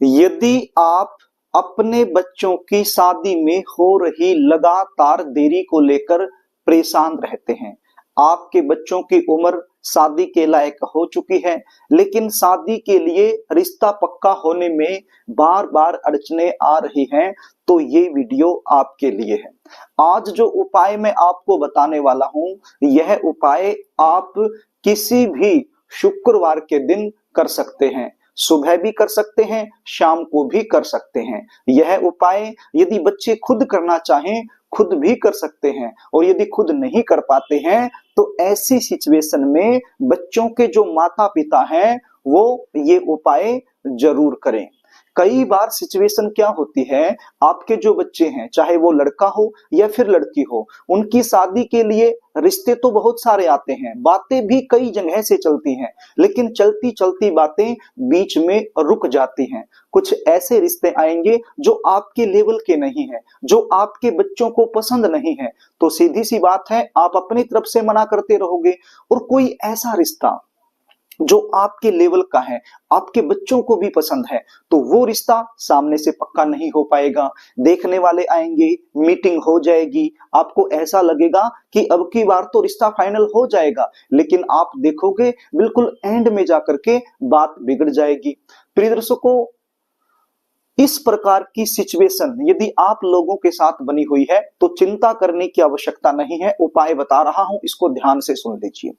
यदि आप अपने बच्चों की शादी में हो रही लगातार देरी को लेकर परेशान रहते हैं, आपके बच्चों की उम्र शादी के लायक हो चुकी है, लेकिन शादी के लिए रिश्ता पक्का होने में बार बार अड़चने आ रही हैं, तो ये वीडियो आपके लिए है। आज जो उपाय मैं आपको बताने वाला हूं, यह उपाय आप किसी भी शुक्रवार के दिन कर सकते हैं। सुबह भी कर सकते हैं, शाम को भी कर सकते हैं। यह उपाय यदि बच्चे खुद करना चाहें, खुद भी कर सकते हैं, और यदि खुद नहीं कर पाते हैं तो ऐसी सिचुएशन में बच्चों के जो माता पिता हैं वो ये उपाय जरूर करें। कई बार सिचुएशन क्या होती है, आपके जो बच्चे हैं, चाहे वो लड़का हो या फिर लड़की हो, उनकी शादी के लिए रिश्ते तो बहुत सारे आते हैं, बातें भी कई जगह से चलती हैं, लेकिन चलती चलती बातें बीच में रुक जाती हैं। कुछ ऐसे रिश्ते आएंगे जो आपके लेवल के नहीं है, जो आपके बच्चों को पसंद नहीं है, तो सीधी सी बात है, आप अपनी तरफ से मना करते रहोगे। और कोई ऐसा रिश्ता जो आपके लेवल का है, आपके बच्चों को भी पसंद है, तो वो रिश्ता सामने से पक्का नहीं हो पाएगा। देखने वाले आएंगे, मीटिंग हो जाएगी, आपको ऐसा लगेगा कि अब की बार तो रिश्ता फाइनल हो जाएगा, लेकिन आप देखोगे बिल्कुल एंड में जाकर के बात बिगड़ जाएगी। प्रिय दर्शकों, इस प्रकार की सिचुएशन यदि आप लोगों के साथ बनी हुई है तो चिंता करने की आवश्यकता नहीं है। उपाय बता रहा हूं, इसको ध्यान से सुन लीजिए।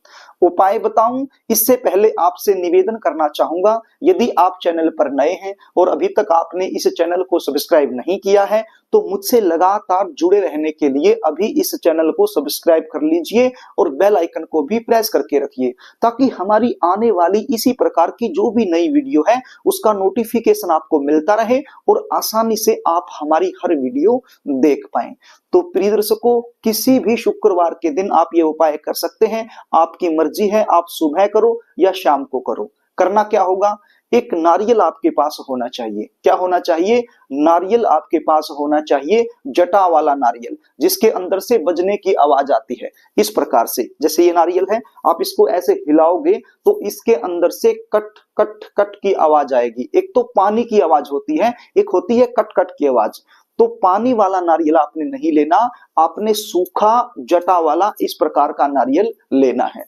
उपाय बताऊं इससे पहले आपसे निवेदन करना चाहूंगा, यदि आप चैनल पर नए हैं और अभी तक आपने इस चैनल को सब्सक्राइब नहीं किया है तो मुझसे लगातार जुड़े रहने के लिए अभी इस चैनल को सब्सक्राइब कर लीजिए और बेल आइकन को भी प्रेस करके रखिए, ताकि हमारी आने वाली इसी प्रकार की जो भी नई वीडियो है उसका नोटिफिकेशन आपको मिलता रहे और आसानी से आप हमारी हर वीडियो देख पाएं। तो प्रिय दर्शकों, किसी भी शुक्रवार के दिन आप ये उपाय कर सकते हैं, आपकी मर्जी है, आप सुबह करो या शाम को करो। करना क्या होगा, एक नारियल आपके पास होना चाहिए। क्या होना चाहिए, नारियल आपके पास होना चाहिए, जटा वाला नारियल, जिसके अंदर से बजने की आवाज आती है। इस प्रकार से, जैसे ये नारियल है, आप इसको ऐसे हिलाओगे तो इसके अंदर से कट कट कट की आवाज आएगी। एक तो पानी की आवाज होती है, एक होती है कट कट की आवाज। तो पानी वाला नारियल आपने नहीं लेना, आपने सूखा जटा वाला इस प्रकार का नारियल लेना है।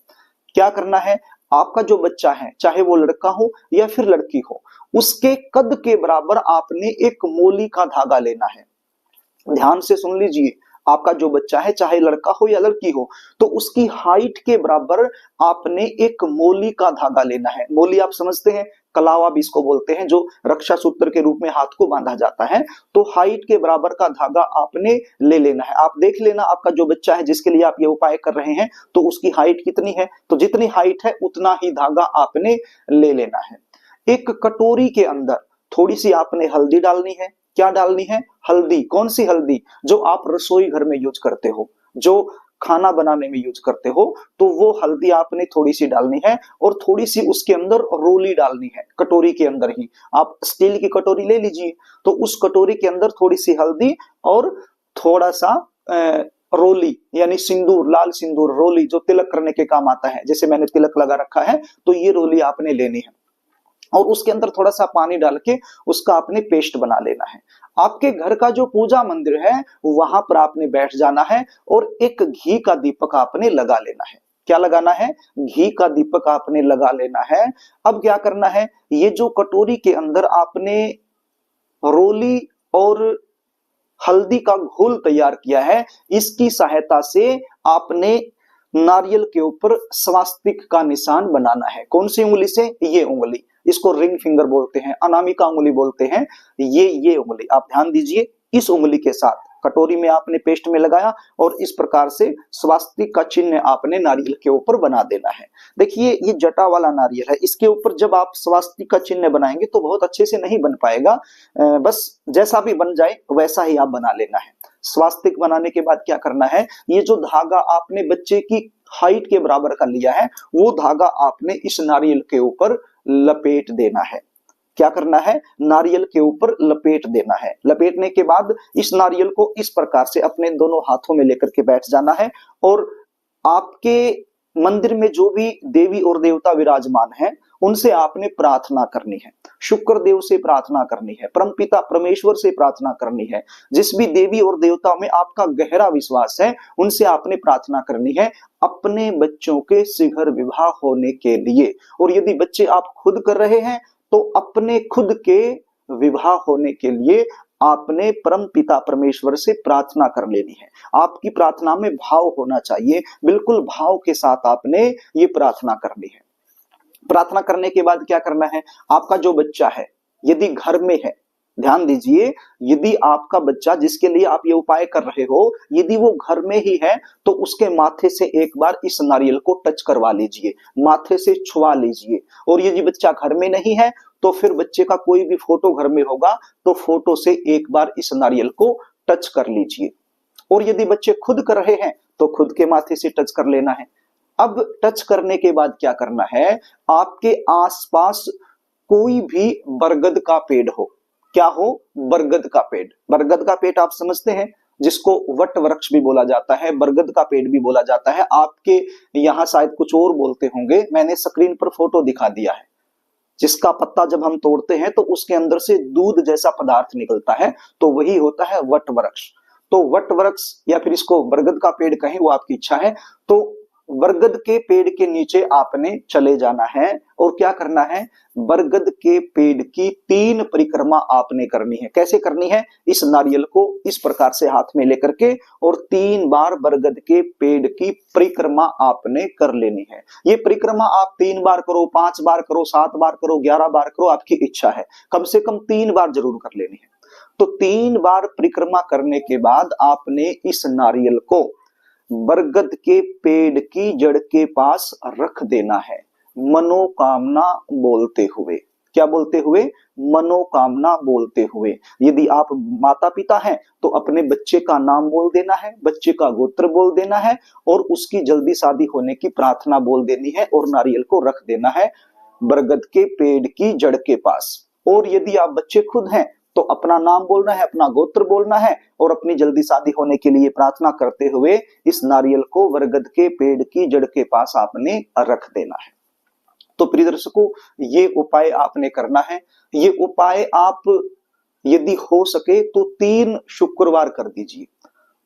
क्या करना है, आपका जो बच्चा है, चाहे वो लड़का हो या फिर लड़की हो, उसके कद के बराबर आपने एक मोली का धागा लेना है। ध्यान से सुन लीजिए, आपका जो बच्चा है, चाहे लड़का हो या लड़की हो, तो उसकी हाइट के बराबर आपने एक मोली का धागा लेना है। मोली आप समझते हैं, कलावा भी इसको बोलते हैं, जो रक्षा सूत्र के रूप में हाथ को बांधा जाता है। तो हाइट के बराबर का धागा आपने ले लेना है। आप देख लेना, आपका जो बच्चा है जिसके लिए आप ये उपाय कर रहे हैं, तो उसकी हाइट कितनी है, तो जितनी हाइट है उतना ही धागा आपने ले लेना है। एक कटोरी के अंदर थोड़ी सी आपने हल्दी डालनी है। क्या डालनी है, हल्दी। कौन सी हल्दी, जो आप रसोई घर में यूज करते हो, जो खाना बनाने में यूज करते हो, तो वो हल्दी आपने थोड़ी सी डालनी है। और थोड़ी सी उसके अंदर रोली डालनी है, कटोरी के अंदर ही। आप स्टील की कटोरी ले लीजिए, तो उस कटोरी के अंदर थोड़ी सी हल्दी और थोड़ा सा रोली यानी सिंदूर, लाल सिंदूर, रोली जो तिलक करने के काम आता है, जैसे मैंने तिलक लगा रखा है, तो ये रोली आपने लेनी है। और उसके अंदर थोड़ा सा पानी डाल के उसका आपने पेस्ट बना लेना है। आपके घर का जो पूजा मंदिर है वहां पर आपने बैठ जाना है और एक घी का दीपक आपने लगा लेना है। क्या लगाना है, घी का दीपक आपने लगा लेना है। अब क्या करना है, ये जो कटोरी के अंदर आपने रोली और हल्दी का घोल तैयार किया है, इसकी सहायता से आपने नारियल के ऊपर स्वास्तिक का निशान बनाना है। कौन सी उंगली से, ये उंगली, इसको रिंग फिंगर बोलते हैं, अनामिका उंगली बोलते हैं। ये उंगली आप ध्यान दीजिए, इस उंगली के साथ कटोरी में आपने पेस्ट में लगाया और इस प्रकार से स्वास्तिक का चिन्ह आपने नारियल के ऊपर बना देना है। देखिए, ये जटा वाला नारियल है, इसके ऊपर जब आप स्वास्तिक का चिन्ह बनाएंगे तो बहुत अच्छे से नहीं बन पाएगा, बस जैसा भी बन जाए वैसा ही आप बना लेना है। स्वास्तिक बनाने के बाद क्या करना है, ये जो धागा आपने बच्चे की हाइट के बराबर का लिया है, वो धागा आपने इस नारियल के ऊपर लपेट देना है। क्या करना है, नारियल के ऊपर लपेट देना है। लपेटने के बाद इस नारियल को इस प्रकार से अपने दोनों हाथों में लेकर के बैठ जाना है। और आपके मंदिर में जो भी देवी और देवता विराजमान हैं उनसे आपने प्रार्थना करनी है, शुक्र देव से प्रार्थना करनी है, परमपिता परमेश्वर से प्रार्थना करनी है। जिस भी देवी और देवताओं में आपका गहरा विश्वास है उनसे आपने प्रार्थना करनी है अपने बच्चों के शीघ्र विवाह होने के लिए। और यदि बच्चे आप खुद कर रहे हैं तो अपने खुद के विवाह होने के लिए आपने परम पिता परमेश्वर से प्रार्थना कर लेनी है। आपकी प्रार्थना में भाव होना चाहिए, बिल्कुल भाव के साथ आपने ये प्रार्थना करनी है। प्रार्थना करने के बाद क्या करना है, आपका जो बच्चा है यदि घर में है, ध्यान दीजिए, यदि आपका बच्चा जिसके लिए आप ये उपाय कर रहे हो यदि वो घर में ही है तो उसके माथे से एक बार इस नारियल को टच करवा लीजिए, माथे से छुआ लीजिए। और यदि बच्चा घर में नहीं है तो फिर बच्चे का कोई भी फोटो घर में होगा तो फोटो से एक बार इस नारियल को टच कर लीजिए। और यदि बच्चे खुद कर रहे हैं तो खुद के माथे से टच कर लेना है। अब टच करने के बाद क्या करना है, आपके आसपास कोई भी बरगद का पेड़ हो, क्या हो, बरगद का पेड़। बरगद का पेड़ आप समझते हैं जिसको वट वृक्ष भी बोला जाता है, बरगद का पेड़ भी बोला जाता है। आपके यहाँ शायद कुछ और बोलते होंगे, मैंने स्क्रीन पर फोटो दिखा दिया है। जिसका पत्ता जब हम तोड़ते हैं तो उसके अंदर से दूध जैसा पदार्थ निकलता है, तो वही होता है वट वृक्ष। तो वट वृक्ष या फिर इसको बरगद का पेड़ कहें वो आपकी इच्छा है। तो बरगद के पेड़ के नीचे आपने चले जाना है और क्या करना है, बरगद के पेड़ की 3 परिक्रमा आपने करनी है। कैसे करनी है, इस नारियल को इस प्रकार से हाथ में लेकर के और 3 बार बरगद के पेड़ की परिक्रमा आपने कर लेनी है। ये परिक्रमा आप 3 बार करो, 5 बार करो, 7 बार करो, 11 बार करो, आपकी इच्छा है, कम से कम 3 बार जरूर कर लेनी है। तो 3 बार परिक्रमा करने के बाद आपने इस नारियल को बरगद के पेड़ की जड़ के पास रख देना है, मनोकामना बोलते हुए। क्या बोलते हुए, मनोकामना बोलते हुए। यदि आप माता पिता हैं तो अपने बच्चे का नाम बोल देना है, बच्चे का गोत्र बोल देना है और उसकी जल्दी शादी होने की प्रार्थना बोल देनी है और नारियल को रख देना है बरगद के पेड़ की जड़ के पास। और यदि आप बच्चे खुद हैं तो अपना नाम बोलना है, अपना गोत्र बोलना है और अपनी जल्दी शादी होने के लिए प्रार्थना करते हुए इस नारियल को बरगद के पेड़ की जड़ के पास आपने रख देना है। तो प्रिय दर्शकों, ये उपाय आपने करना है। ये उपाय आप यदि हो सके तो 3 शुक्रवार कर दीजिए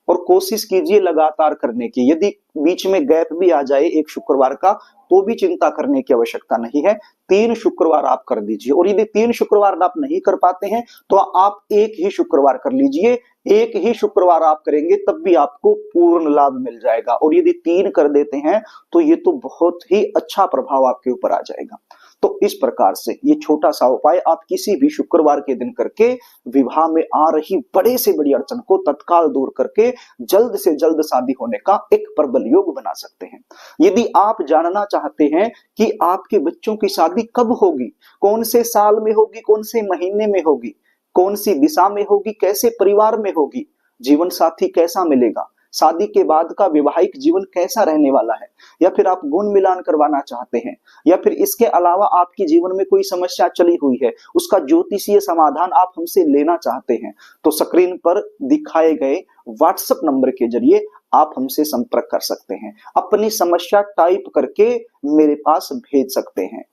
और कोशिश कीजिए लगातार करने की। यदि बीच में गैप भी आ जाए एक शुक्रवार का तो भी चिंता करने की आवश्यकता नहीं है, 3 शुक्रवार आप कर दीजिए। और यदि 3 शुक्रवार आप नहीं कर पाते हैं तो आप 1 ही शुक्रवार कर लीजिए। 1 ही शुक्रवार आप करेंगे तब भी आपको पूर्ण लाभ मिल जाएगा। और यदि 3 कर देते हैं तो ये तो बहुत ही अच्छा प्रभाव आपके ऊपर आ जाएगा। तो इस प्रकार से ये छोटा सा उपाय आप किसी भी शुक्रवार के दिन करके विवाह में आ रही बड़े से बड़ी अड़चन को तत्काल दूर करके जल्द से जल्द शादी होने का एक प्रबल योग बना सकते हैं। यदि आप जानना चाहते हैं कि आपके बच्चों की शादी कब होगी, कौन से साल में होगी, कौन से महीने में होगी, कौन सी दिशा में होगी, कैसे परिवार में होगी, जीवन साथी कैसा मिलेगा, शादी के बाद का वैवाहिक जीवन कैसा रहने वाला है, या फिर आप गुण मिलान करवाना चाहते हैं, या फिर इसके अलावा आपके जीवन में कोई समस्या चली हुई है उसका ज्योतिषीय समाधान आप हमसे लेना चाहते हैं, तो स्क्रीन पर दिखाए गए व्हाट्सएप नंबर के जरिए आप हमसे संपर्क कर सकते हैं। अपनी समस्या टाइप करके मेरे पास भेज सकते हैं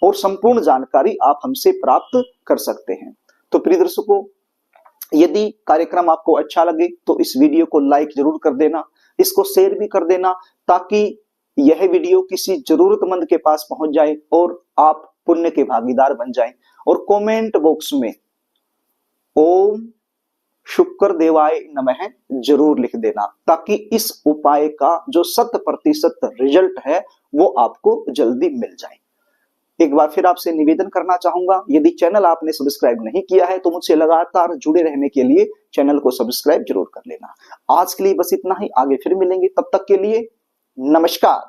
और संपूर्ण जानकारी आप हमसे प्राप्त कर सकते हैं। तो प्रिय दर्शकों, यदि कार्यक्रम आपको अच्छा लगे तो इस वीडियो को लाइक जरूर कर देना, इसको शेयर भी कर देना ताकि यह वीडियो किसी जरूरतमंद के पास पहुंच जाए और आप पुण्य के भागीदार बन जाएं। और कमेंट बॉक्स में ओम शुक्र देवाय नमः जरूर लिख देना ताकि इस उपाय का जो 100% रिजल्ट है वो आपको जल्दी मिल जाए। एक बार फिर आपसे निवेदन करना चाहूंगा, यदि चैनल आपने सब्सक्राइब नहीं किया है तो मुझसे लगातार जुड़े रहने के लिए चैनल को सब्सक्राइब जरूर कर लेना। आज के लिए बस इतना ही, आगे फिर मिलेंगे, तब तक के लिए नमस्कार।